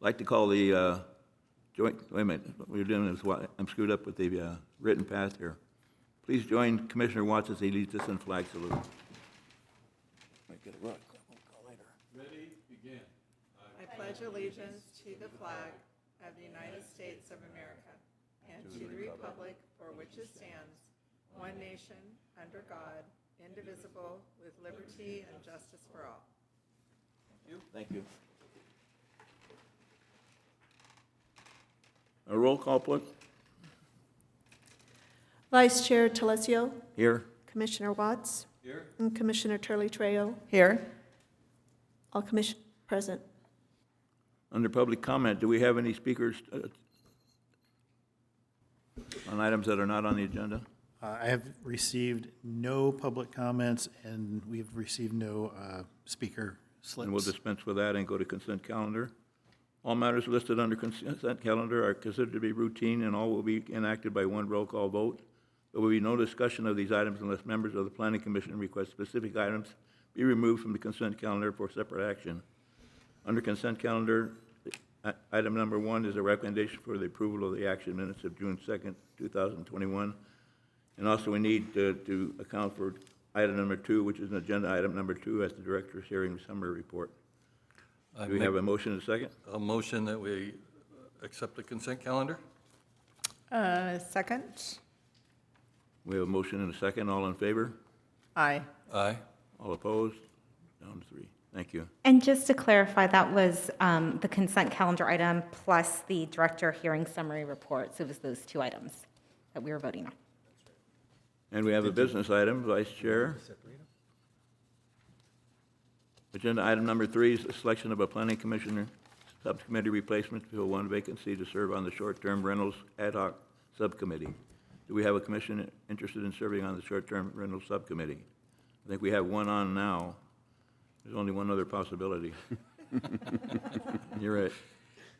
like to call the joint, wait a minute, what we're doing is, I'm screwed up with the written path here. Please join Commissioner Watts as he leads us in flag salute. Might get a run. Ready, begin. I pledge allegiance to the flag of the United States of America and to the republic for which it stands, one nation, under God, indivisible, with liberty and justice for all. Thank you. A roll call, please. Vice Chair Telesio, Here. Commissioner Watts, Here. and Commissioner Turley-Trejo, Here. all commissioners present. Under public comment, do we have any speakers on items that are not on the agenda? I have received no public comments, and we've received no speaker slips. And we'll dispense with that and go to consent calendar. All matters listed under consent calendar are considered to be routine, and all will be enacted by one roll call vote. There will be no discussion of these items unless members of the Planning Commission request specific items be removed from the consent calendar for separate action. Under consent calendar, item number 1 is a recommendation for the approval of the action minutes of June 2nd, 2021. And also we need to account for item number 2, which is an agenda item number 2, as the director's hearing summary report. Do we have a motion and a second? A motion that we accept the consent calendar? Second. We have a motion and a second. All in favor? Aye. Aye. All opposed? Down to 3. Thank you. And just to clarify, that was the consent calendar item plus the director hearing summary report. So it was those 2 items that we were voting on. And we have a business item, Vice Chair. Agenda item number 3 is the selection of a planning commissioner subcommittee replacement to fill one vacancy to serve on the short-term rentals ad hoc subcommittee. Do we have a commission interested in serving on the short-term rental subcommittee? I think we have one on now. There's only one other possibility. You're right.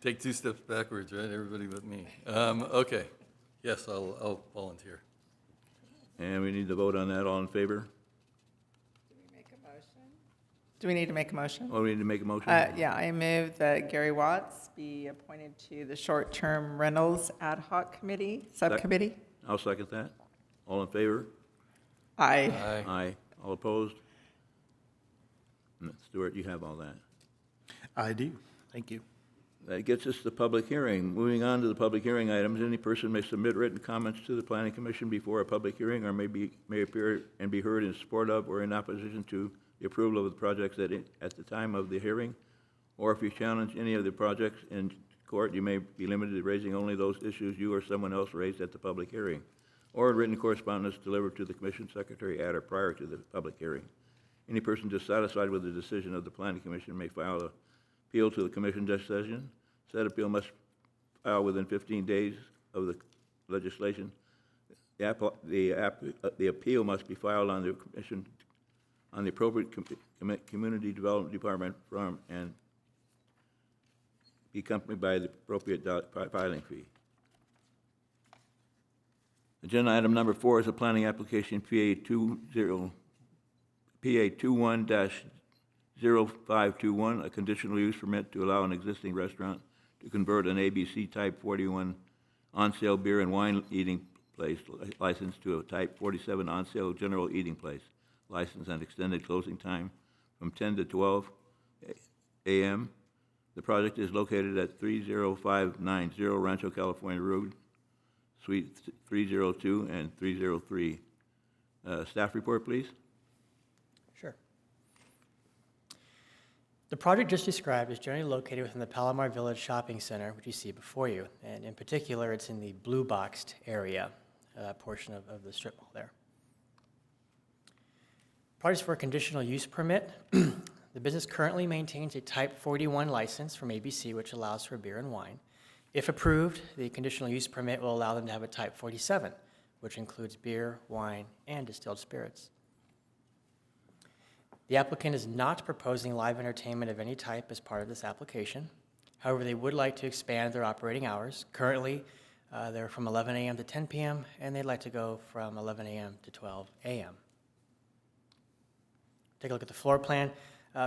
Take 2 steps backwards, right? Everybody but me. Okay. Yes, I'll volunteer. And we need to vote on that. All in favor? Do we need to make a motion? Oh, we need to make a motion? Yeah, I move that Gary Watts be appointed to the short-term rentals ad hoc committee, subcommittee. I'll second that. All in favor? Aye. Aye. Aye. All opposed? And Stuart, you have all that. I do. Thank you. That gets us to the public hearing. Moving on to the public hearing items, any person may submit written comments to the Planning Commission before a public hearing or may appear and be heard in support of or in opposition to the approval of the projects at the time of the hearing. Or if you challenge any of the projects in court, you may be limited to raising only those issues you or someone else raised at the public hearing, or written correspondence delivered to the Commission Secretary at or prior to the public hearing. Any person dissatisfied with the decision of the Planning Commission may file an appeal to the Commission decision. Said appeal must file within 15 days of the legislation. The appeal must be filed on the Commission, on the appropriate Community Development Department form and be accompanied by the appropriate filing fee. Agenda item number 4 is a planning application PA 21-0521, a conditional use permit to allow an existing restaurant to convert an ABC Type 41 on-sale beer and wine eating place license to a Type 47 on-sale general eating place license and extended closing time from 10 to 12 a.m. The project is located at 30590 Rancho California Road, Suite 302 and 303. Staff report, please. Sure. The project just described is generally located within the Palomar Village Shopping Center, which you see before you. And in particular, it's in the blue boxed area, portion of the strip mall there. Project's for a conditional use permit. The business currently maintains a Type 41 license from ABC, which allows for beer and wine. If approved, the conditional use permit will allow them to have a Type 47, which includes beer, wine, and distilled spirits. The applicant is not proposing live entertainment of any type as part of this application. However, they would like to expand their operating hours. Currently, they're from 11 a.m. to 10 p.m., and they'd like to go from 11 a.m. to 12 a.m. Take a look at the floor plan.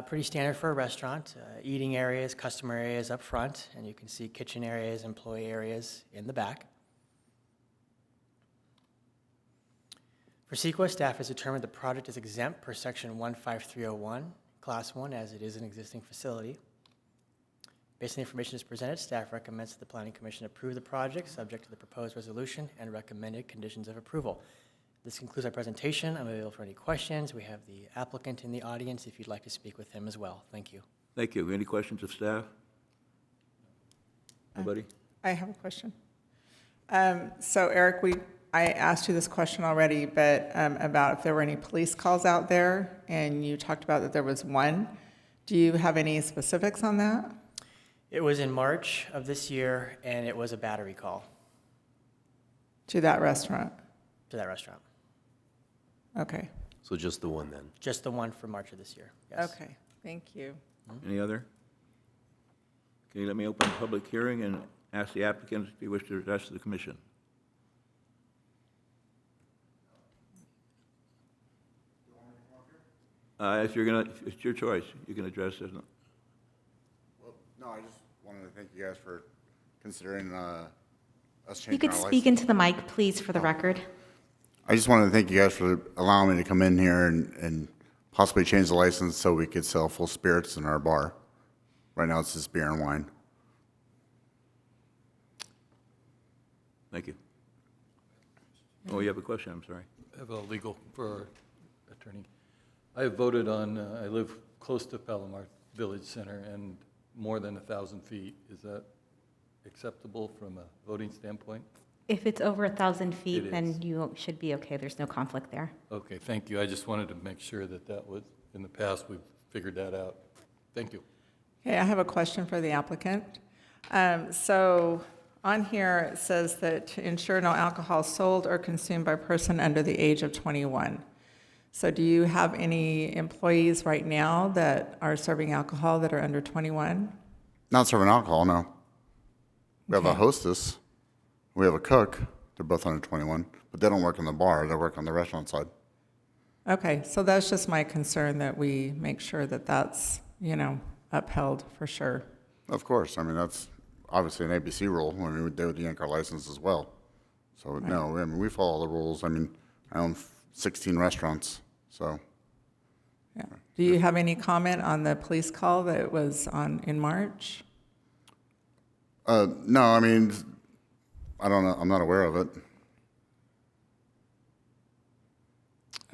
Pretty standard for a restaurant. Eating areas, customer areas up front, and you can see kitchen areas, employee areas in the back. For CEQA, staff has determined the project is exempt per section 15301, class 1, as it is an existing facility. Based on the information that's presented, staff recommends that the Planning Commission approve the project subject to the proposed resolution and recommended conditions of approval. This concludes our presentation. I'm available for any questions. We have the applicant in the audience if you'd like to speak with him as well. Thank you. Thank you. Any questions of staff? Nobody? I have a question. So Eric, I asked you this question already, but about if there were any police calls out there, and you talked about that there was one. Do you have any specifics on that? It was in March of this year, and it was a battery call To that restaurant? to that restaurant. Okay, So just the one then? Just the one for March of this year, yes. okay, thank you. Any other? Okay, let me open the public hearing and ask the applicant if he wishes to address the commission. If you're gonna, it's your choice. You can address it. Well, no, I just wanted to thank you guys for considering us changing our You could license. speak into the mic, please, for the record. I just wanted to thank you guys for allowing me to come in here and possibly change the license so we could sell full spirits in our bar. Right now, it's just beer and wine. Thank you. Oh, you have a question? I'm sorry. I have a legal for our attorney. I have voted on, I live close to Palomar Village Center and more than 1,000 feet. Is that acceptable from a voting standpoint? If it's over 1,000 It feet, is. then you should be okay. There's no conflict there. Okay, thank you. I just wanted to make sure that that was, in the past, we've figured that out. Thank you. Okay, I have a question for the applicant. So on here, it says that to ensure no alcohol sold or consumed by person under the age of 21. So do you have any employees right now that are serving alcohol that are under 21? Not serving alcohol, no. We have a Okay. hostess. We have a cook. They're both under 21, but they don't work in the bar. They work on the restaurant side. Okay, so that's just my concern, that we make sure that that's, upheld for sure. Of course. I mean, that's obviously an ABC rule. I mean, they would yank our license as well. So, no, I mean, we follow the rules. I mean, I own 16 restaurants, so. Yeah. Do you have any comment on the police call that was in March? No, I mean, I don't know. I'm not aware of it.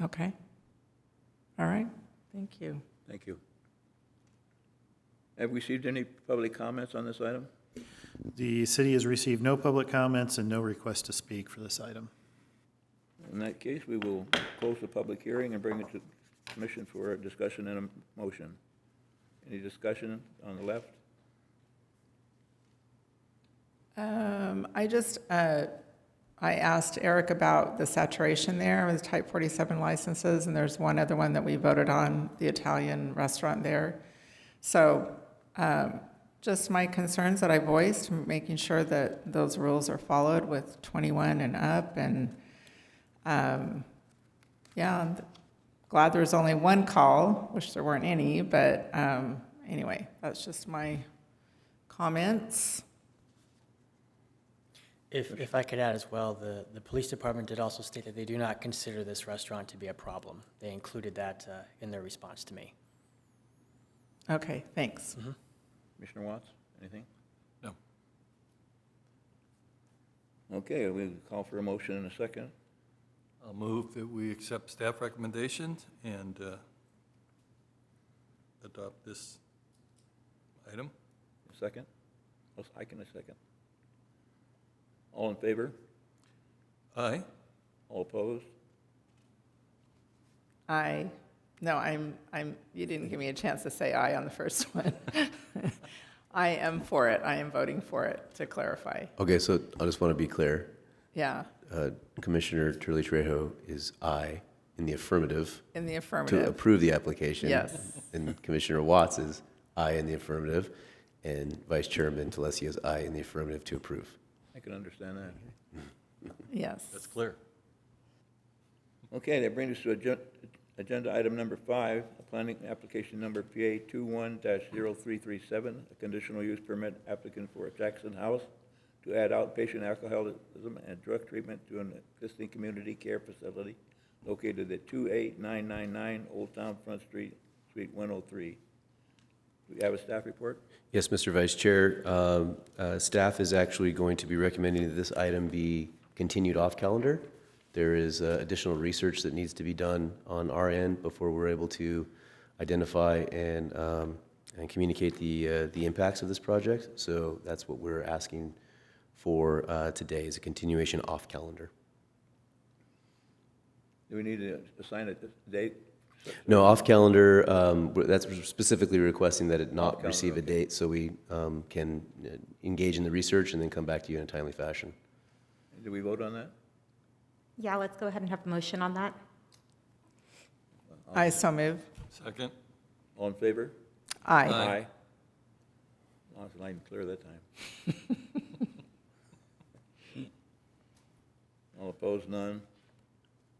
Okay. All right, thank you. Thank you. Have we received any public comments on this item? The city has received no public comments and no request to speak for this item. In that case, we will close the public hearing and bring it to the commission for a discussion and a motion. Any discussion on the left? I asked Eric about the saturation there with type 47 licenses, and there's one other one that we voted on, the Italian restaurant there. So just my concerns that I voiced, making sure that those rules are followed with 21 and up, and yeah, I'm glad there was only one call, wish there weren't any, but anyway, that's just my comments. If I could add as well, the police department did also state that they do not consider this restaurant to be a problem. They included that in their response to me. Okay, thanks. Commissioner Watts, anything? No. Okay, we'll call for a motion in a second. I'll move that we accept staff recommendations and adopt this item. A second? I can a second. All in favor? Aye. All opposed? You didn't give me a chance to say aye on the first one. I am for it. I am voting for it, to clarify. Okay, so I just want to be clear. Yeah, Commissioner Turley Trejo is aye in the affirmative in the to affirmative. approve the application. Yes. And Commissioner Watts is aye in the affirmative, and Vice Chairman Telesio is aye in the affirmative to approve. I can understand that. Yes. That's clear. Okay, that brings us to Agenda item number 5, planning application number PA 21-0337, a conditional use permit applicant for a Jackson House to add outpatient alcoholism and drug treatment to an existing community care facility located at 28999 Old Town Front Street, Suite 103. Do we have a staff report? Yes, Mr. Vice Chair. Staff is actually going to be recommending that this item be continued off calendar. There is additional research that needs to be done on our end before we're able to identify and communicate the impacts of this project. So that's what we're asking for today, is a continuation off calendar. Do we need to assign a date? No, off calendar, that's specifically requesting that it Off not calendar, receive a okay. date so we can engage in the research and then come back to you in a timely fashion. Do we vote on that? Yeah, let's go ahead and have a motion on that. I so move. Second? All in favor? Aye. Aye. As long as the line clear that time. All opposed, none.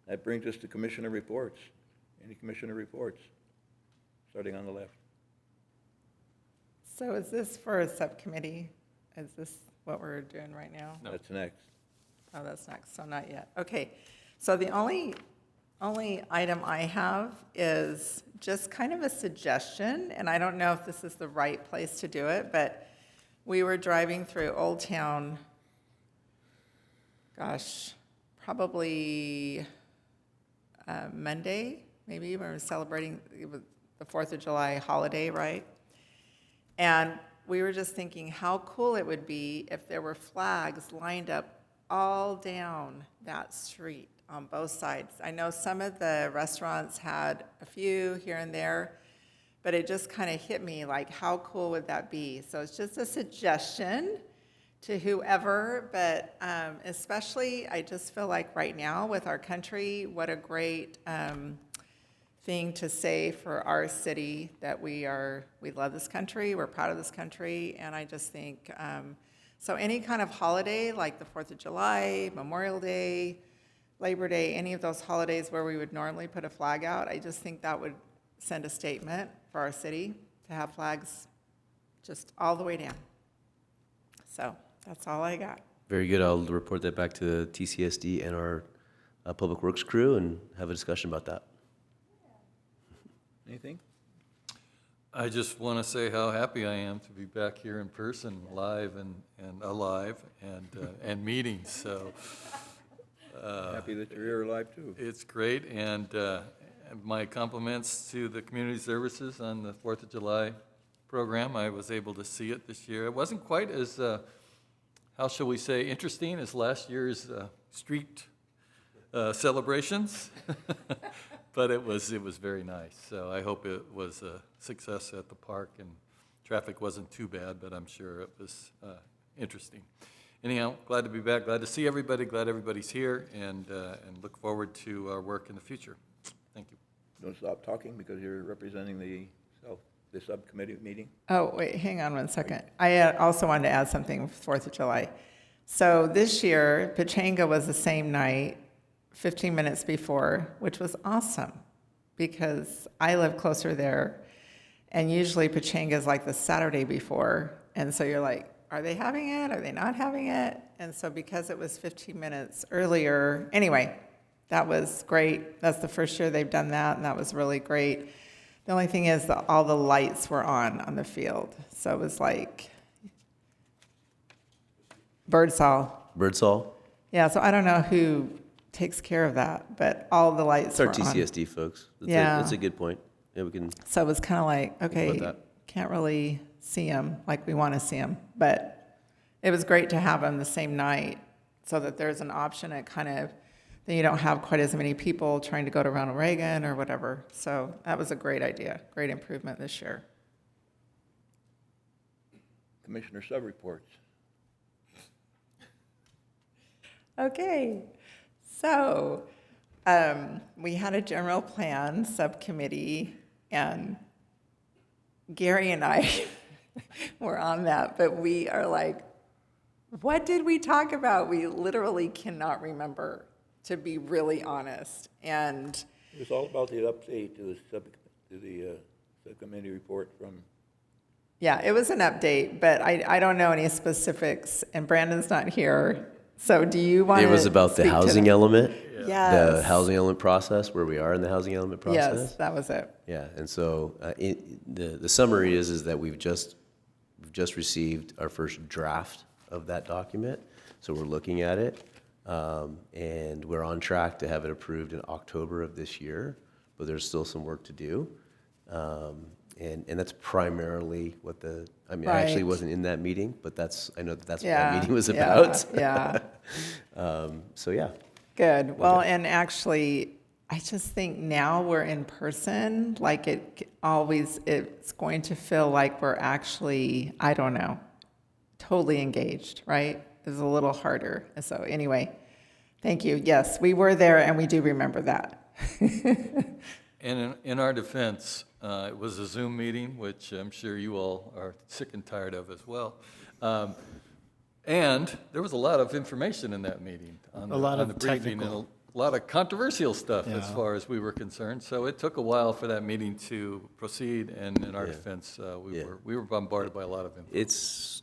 That brings us to commissioner reports. Any commissioner reports? Starting on the left. So is this for a subcommittee? Is this what we're doing right now? No. That's next. Oh, that's next, so not yet. Okay, so the only item I have is just kind of a suggestion, and I don't know if this is the right place to do it, but we were driving through Old Town, gosh, probably Monday, maybe, when we were celebrating the 4th of July holiday, right? And we were just thinking how cool it would be if there were flags lined up all down that street on both sides. I know some of the restaurants had a few here and there, but it just kind of hit me like, how cool would that be? So it's just a suggestion to whoever, but especially I just feel like right now with our country, what a great thing to say for our city, that we love this country, we're proud of this country, and I just think, so any kind of holiday, like the 4th of July, Memorial Day, Labor Day, any of those holidays where we would normally put a flag out, I just think that would send a statement for our city to have flags just all the way down. So that's all I got. Very good. I'll report that back to TCSD and our Public Works crew and have a discussion about that. Anything? I just want to say how happy I am to be back here in person, live and alive, and meeting. So Happy that you're here alive, too. it's great, and my compliments to the community services on the 4th of July program. I was able to see it this year. It wasn't quite as, how shall we say, interesting as last year's street celebrations. But it was very nice. So I hope it was a success at the park, and traffic wasn't too bad, but I'm sure it was interesting. Anyhow, glad to be back, glad to see everybody, glad everybody's here, and look forward to our work in the future. Thank you. Don't stop talking because you're representing the subcommittee meeting. Oh, wait, hang on one second. I also wanted to add something for 4th of July. So this year, Pachanga was the same night, 15 minutes before, which was awesome because I live closer there, and usually Pachanga is like the Saturday before, and so you're like, are they having it? Are they not having it? And so because it was 15 minutes earlier, anyway, that was great. That's the first year they've done that, and that was really great. The only thing is that all the lights were on the field, so it was like Birdsall. Birdsall? Yeah, so I don't know who takes care of that, but all the lights It's our were on. TCSD folks. Yeah. That's a good point. Yeah, we can, So it was kind of like, about okay, that. can't really see them like we want to see them, but it was great to have them the same night so that there's an option at kind of, then you don't have quite as many people trying to go to Ronald Reagan or whatever. So that was a great idea, great improvement this year. Commissioner sub-reports. Okay, so we had a general plan subcommittee, and Gary and I were on that, but we are like, what did we talk about? We literally cannot remember, to be really honest. And It was all about the update to the subcommittee report from, Yeah, it was an update, but I don't know any specifics, and Brandon's not here. So do you want to It was about the housing element, the Yes. housing element process, where we are in the housing element process. Yes, that was it. Yeah, and so the summary is that we've just received our first draft of that document, so we're looking at it, and we're on track to have it approved in October of this year, but there's still some work to do. And that's primarily what I actually Right. wasn't in that meeting, but I know that's what Yeah, that meeting was yeah, about. yeah. So, yeah. Good. Well, and actually, I just think now we're in person, like it's going to feel like we're actually, I don't know, totally engaged, right? It's a little harder. So anyway, thank you. Yes, we were there and we do remember that. And in our defense, it was a Zoom meeting, which I'm sure you all are sick and tired of as well. And there was a lot of information in that meeting on A lot on of the briefing, technical. and a lot of controversial stuff as Yeah. far as we were concerned. So it took a while for that meeting to proceed, and in our Yeah. defense, Yeah. we were bombarded by a lot of info. It's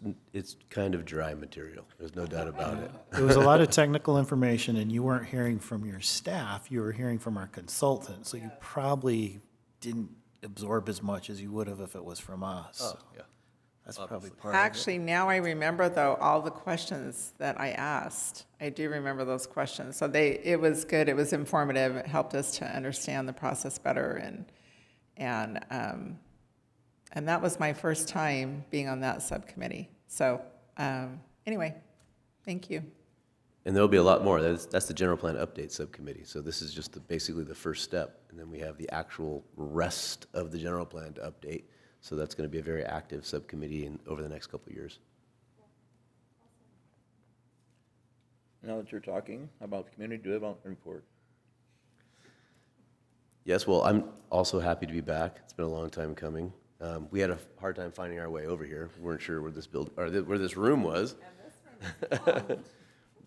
kind of dry material. There's no doubt about it. It was a lot of technical information, and you weren't hearing from your staff, you were hearing from our consultant, so you probably didn't absorb as much as you would have if it was from us. Oh, So yeah. that's probably part of it. Actually, now I remember though, all the questions that I asked. I do remember those questions. So it was good, it was informative, it helped us to understand the process better and that was my first time being on that subcommittee. So, anyway, thank you. And there'll be a lot more. That's the general plan update subcommittee. So this is just basically the first step. And then we have the actual rest of the general plan to update. So that's going to be a very active subcommittee over the next couple of years. now that you're talking about the community development report. Yes, well, I'm also happy to be back. It's been a long time coming. We had a hard time finding our way over here. We weren't sure where this room was.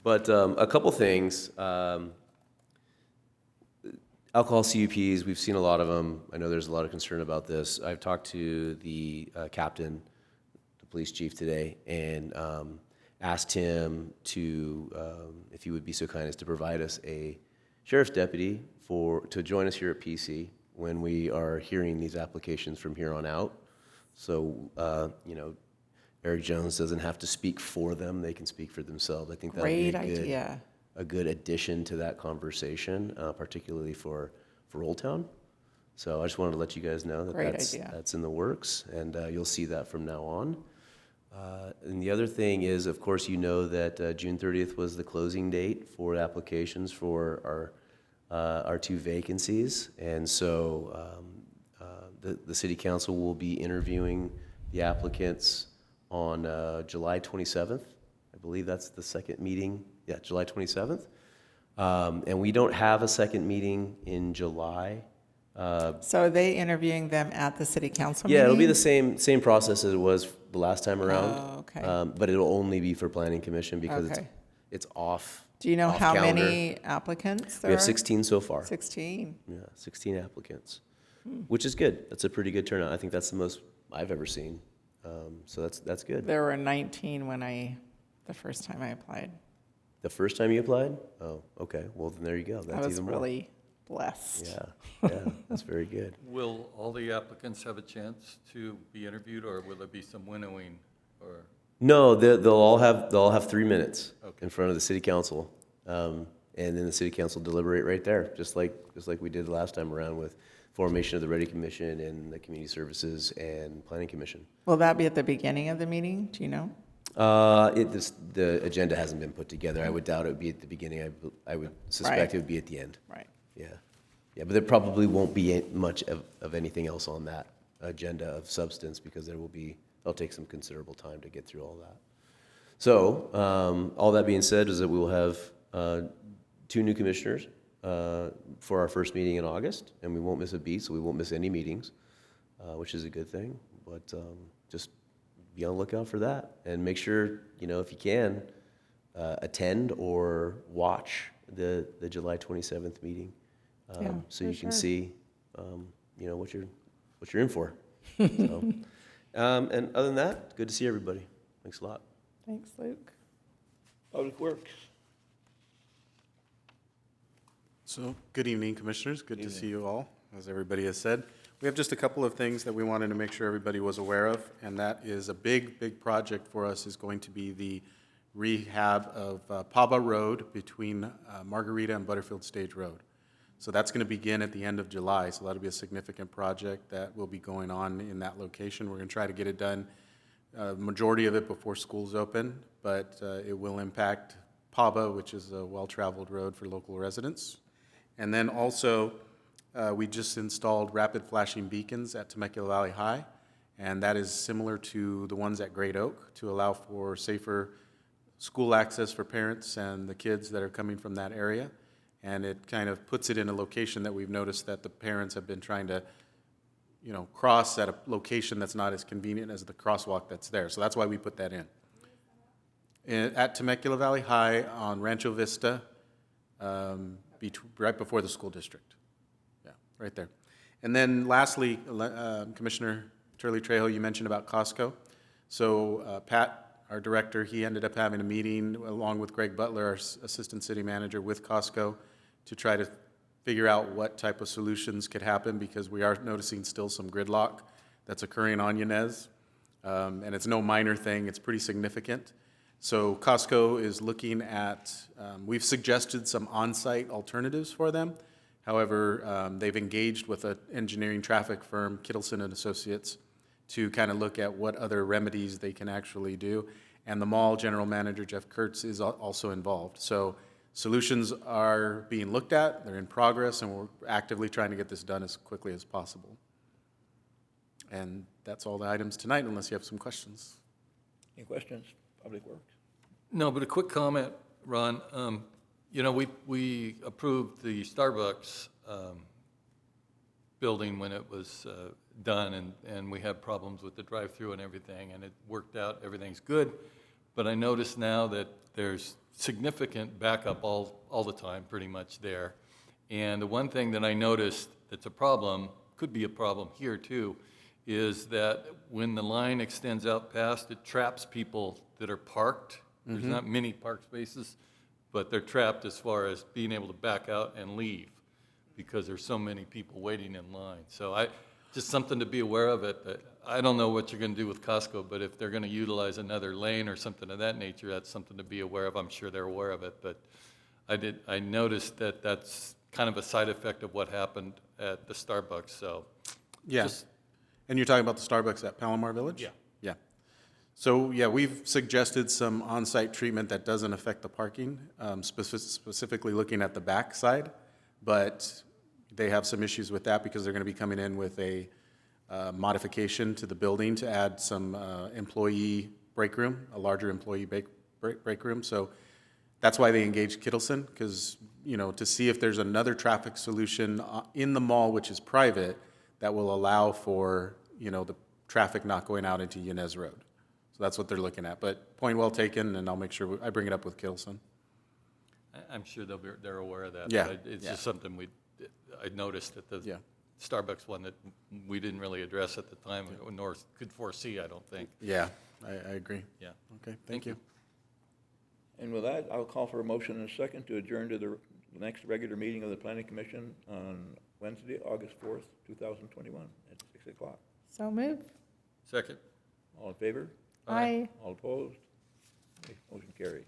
But a couple things. Alcohol CUPs, we've seen a lot of them. I know there's a lot of concern about this. I've talked to the captain, the police chief today, and asked him if he would be so kind as to provide us a sheriff's deputy to join us here at PC when we are hearing these applications from here on out. So, Eric Jones doesn't have to speak for them. They can speak for themselves. I think that would be Great idea. a good addition to that conversation, particularly for Old Town. So I just wanted to let you guys know that Great idea. that's in the works, and you'll see that from now on. And the other thing is, of course, you know that June 30th was the closing date for applications for our two vacancies, and so the city council will be interviewing the applicants on July 27th. I believe that's the second meeting. Yeah, July 27th. And we don't have a second meeting in July. So are they interviewing them at the city council meeting? Yeah, it'll be the same process as it was the last time around. Oh, okay. But it'll only be for planning commission because Okay. it's off. Do you know off how calendar. many applicants there We have are? 16 so far. 16. Yeah, 16 applicants, which is good. That's a pretty good turnout. I think that's the most I've ever seen. So that's good. There were 19 the first time I applied. The first time you applied? Oh, okay. Well, then there you go. I That's was even more. really blessed. Yeah, that's very good. Will all the applicants have a chance to be interviewed, or will there be some winnowing, or? No, they'll all have 3 minutes Okay. in front of the city council, and then the city council deliberate right there, just like we did last time around with formation of the Ready Commission and the Community Services and Planning Commission. Will that be at the beginning of the meeting? Do you know? The agenda hasn't been put together. I would doubt it would be at the beginning. I would suspect Right. it would be at the end. Right. Yeah, but there probably won't be much of anything else on that agenda of substance because it'll take some considerable time to get through all that. So, all that being said is that we will have 2 new commissioners for our first meeting in August, and we won't miss a beat, so we won't miss any meetings, which is a good thing. But just be on the lookout for that, and make sure, if you can, attend or watch the July 27th meeting. so you can see, what you're in for. So, and other than that, good to see everybody. Thanks a lot. Thanks, Luke. Public Works. So, good evening, Commissioners. Good to see you all, as everybody has said. We have just a couple of things that we wanted to make sure everybody was aware of, and that is a big project for us is going to be the rehab of Paba Road between Margarita and Butterfield Stage Road. So that's going to begin at the end of July, so that'll be a significant project that will be going on in that location. We're going to try to get it done, majority of it before schools open, but it will impact Paba, which is a well-traveled road for local residents. And then also, we just installed rapid flashing beacons at Temecula Valley High, and that is similar to the ones at Great Oak to allow for safer school access for parents and the kids that are coming from that area. And it kind of puts it in a location that we've noticed that the parents have been trying to, cross at a location that's not as convenient as the crosswalk that's there. So that's why we put that in. At Temecula Valley High on Rancho Vista, right before the school district. Yeah, right there. And then lastly, Commissioner Turley Trejo, you mentioned about Costco. So Pat, our director, he ended up having a meeting along with Greg Butler, our assistant city manager, with Costco to try to figure out what type of solutions could happen, because we are noticing still some gridlock that's occurring on Yanez. And it's no minor thing, it's pretty significant. So Costco is looking at, we've suggested some on-site alternatives for them. However, they've engaged with an engineering traffic firm, Kittleson and Associates, to kind of look at what other remedies they can actually do. And the mall general manager, Jeff Kurtz, is also involved. So solutions are being looked at, they're in progress, and we're actively trying to get this done as quickly as possible. And that's all the items tonight, unless you have some questions. Any questions? Public Works. No, but a quick comment, Ron. We approved the Starbucks building when it was done, and we had problems with the drive-through and everything, and it worked out, everything's good. But I notice now that there's significant backup all the time, pretty much there. And the one thing that I noticed that's a problem, could be a problem here too, is that when the line extends out past, it traps people that are parked. There's not many park spaces, but they're trapped as far as being able to back out and leave because there's so many people waiting in line. So just something to be aware of it. I don't know what you're going to do with Costco, but if they're going to utilize another lane or something of that nature, that's something to be aware of. I'm sure they're aware of it, but I noticed that that's kind of a side effect of what happened at the Starbucks. So Yeah. And you're talking about the Starbucks at Palomar Village? Yeah. Yeah. So, yeah, we've suggested some on-site treatment that doesn't affect the parking, specifically looking at the back side, but they have some issues with that because they're going to be coming in with a modification to the building to add some employee break room, a larger employee break room. So that's why they engaged Kittleson, because, to see if there's another traffic solution in the mall, which is private, that will allow for, the traffic not going out into Yanez Road. So that's what they're looking at. But point well taken, and I'll make sure I bring it up with Kittleson. I'm sure they're aware of that. Yeah, But it's yeah. just something I noticed at the Yeah. Starbucks one that we didn't really address at the time, nor could foresee, I don't think. Yeah, I agree. Yeah. Okay, thank you. And with that, I'll call for a motion and a second to adjourn to the next regular meeting of the Planning Commission on Wednesday, August 4th, 2021, at 6 o'clock. So moved. Second. All in favor? Aye. All opposed? Okay, motion carried.